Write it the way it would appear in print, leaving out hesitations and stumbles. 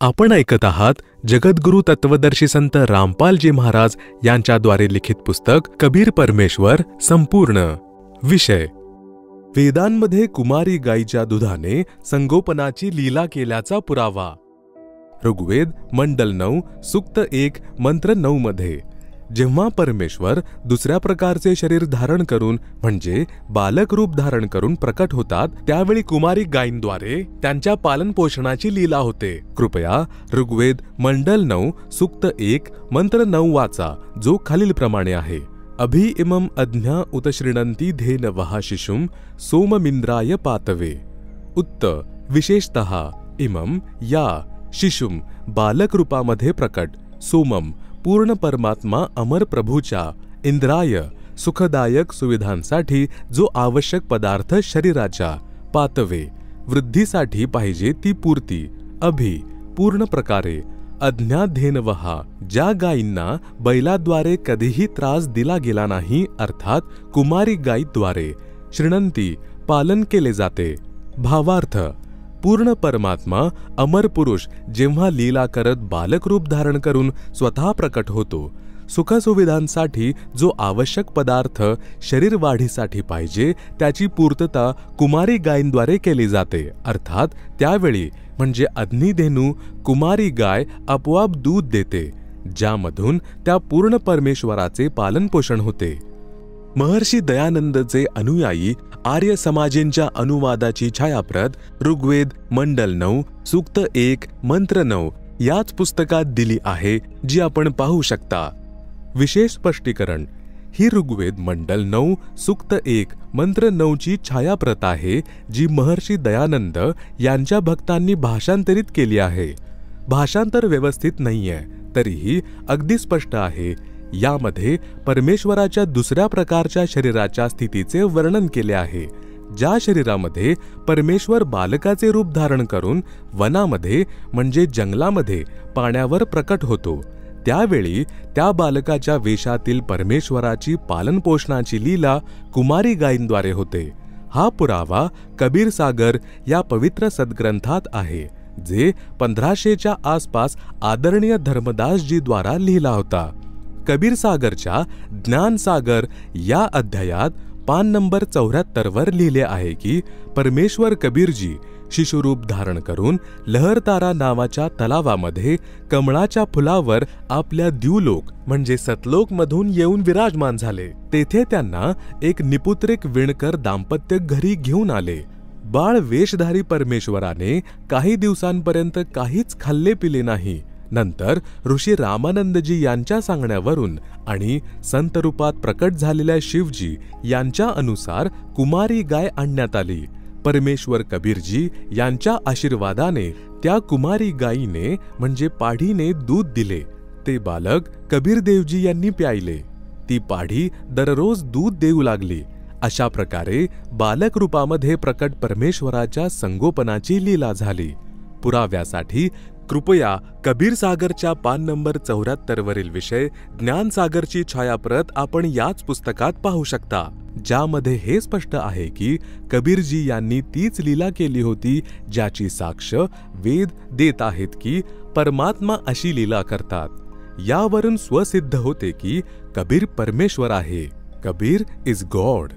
आपण ऐकत आहात जगद्गुरु तत्वदर्शी संत रामपालजी महाराज यांच्याद्वारे लिखित पुस्तक कबीर परमेश्वर संपूर्ण. विषय: वेदांमध्ये कुमारी गायीच्या दुधाने संगोपनाची लीला केल्याचा पुरावा. ऋग्वेद मंडल 9 सूक्त 1 मंत्र 9 मध्ये जेव्हा परमेश्वर दुसऱ्या प्रकारचे शरीर धारण करून म्हणजे बालक रूप धारण करून प्रकट होतात, त्यावेळी कुमारी गायींद्वारे त्यांच्या पालन पोषणाची लीला होते. कृपया ऋग्वेद मंडल 9 सूक्त 1 मंत्र 9 वाचा, जो खालीलप्रमाणे आहे: अभि इमं अज्ञा उतश्रीणंती धेनवः शिशुम सोममिंद्राय पातवे. उत्त विशेषतः इमं या शिशुम बालक रूपामध्ये प्रकट, सोमम पूर्ण परमात्मा अमर प्रभूच्या, इंद्राय सुखदायक सुविधांसाठी जो आवश्यक पदार्थ शरीराच्या, पातवे वृद्धीसाठी पाहिजे ती पूर्ती, अभि पूर्ण प्रकारे, अज्ञाधेनवहा ज्या गायींना बैलाद्वारे कधीही त्रास दिला गेला नाही, अर्थात कुमारी गायीद्वारे श्रीणंती पालन केले जाते. भावार्थ: पूर्ण परमात्मा अमर पुरुष जेव्हा लीला करत बालक रूप धारण करून स्वतः प्रकट होतो, सुखसुविधांसाठी जो आवश्यक पदार्थ शरीर वाढीसाठी पाहिजे त्याची पूर्तता कुमारी गायींद्वारे केली जाते. अर्थात त्यावेळी म्हणजे अग्निधेनू कुमारी गाय आपोआप दूध देते, ज्यामधून त्या पूर्ण परमेश्वराचे पालनपोषण होते. महर्षी दयानंदचे अनुयायी आर्य समाजींच्या अनुवादाची छायाप्रत ऋग्वेद मंडल 9 सूक्त 1 मंत्र 9 याच पुस्तकात दिली आहे, जी आपण पाहू शकता. विशेष स्पष्टीकरण: ही ऋग्वेद मंडल 9 सूक्त 1 मंत्र 9 ची छायाप्रत आहे, जी महर्षी दयानंद यांच्या भक्तांनी भाषांतरित केली आहे. भाषांतर व्यवस्थित नाहीये, तरीही अगदी स्पष्ट आहे. यामध्ये परमेश्वराच्या दुसऱ्या प्रकारच्या शरीराच्या स्थितीचे वर्णन केले आहे, ज्या शरीरामध्ये परमेश्वर बालकाचे रूप धारण करून वनामध्ये म्हणजे जंगलामध्ये पाण्यावर प्रकट होतो. त्यावेळी त्या बालकाच्या वेशातील परमेश्वराची पालनपोषणाची लीला कुमारी गायींद्वारे होते. हा पुरावा कबीर सागर या पवित्र सद्ग्रंथात आहे, जे 1500च्या आसपास आदरणीय धर्मदासजी द्वारा लिहिला होता. कबीर सागरच्या ज्ञान सागर या अध्यायात पान नंबर 74 वर लिहिले आहे की परमेश्वर कबीरजी शिशुरूप धारण करून लहरतारा नावाच्या तलावामध्ये कमळाच्या फुलावर आपल्या द्युलोक म्हणजे सतलोक मधून येऊन विराजमान झाले. तेथे त्यांना एक निपुत्रिक विणकर दाम्पत्य घरी घेऊन आले. बाळ वेशधारी परमेश्वराने काही दिवसांपर्यंत काहीच खाल्ले पिले नाही. नंतर ऋषी रामानंदजी यांच्या सांगण्यावरून आणि संत रूपात प्रकट झालेल्या शिवजी यांच्या अनुसार कुमारी गाय आणण्यात आली. परमेश्वर कबीरजी यांच्या आशीर्वादाने त्या कुमारी गायीने म्हणजे पाढीने दूध दिले. ते बालक कबीरदेवजी यांनी प्यायले. ती पाढी दररोज दूध देऊ लागली. अशा प्रकारे बालक रूपामध्ये प्रकट परमेश्वराच्या संगोपनाची लीला झाली. पुराव्यासाठी कृपया कबीर सागरच्या पान नंबर 74 वरील विषय ज्ञानसागरची छायाप्रत आपण याच पुस्तकात पाहू शकता, ज्यामध्ये हे स्पष्ट आहे की कबीरजी यांनी तीच लीला केली होती, ज्याची साक्ष वेद देत आहेत की परमात्मा अशी लीला करतात. यावरून स्वसिद्ध होते की कबीर परमेश्वर आहे. Kabir is God.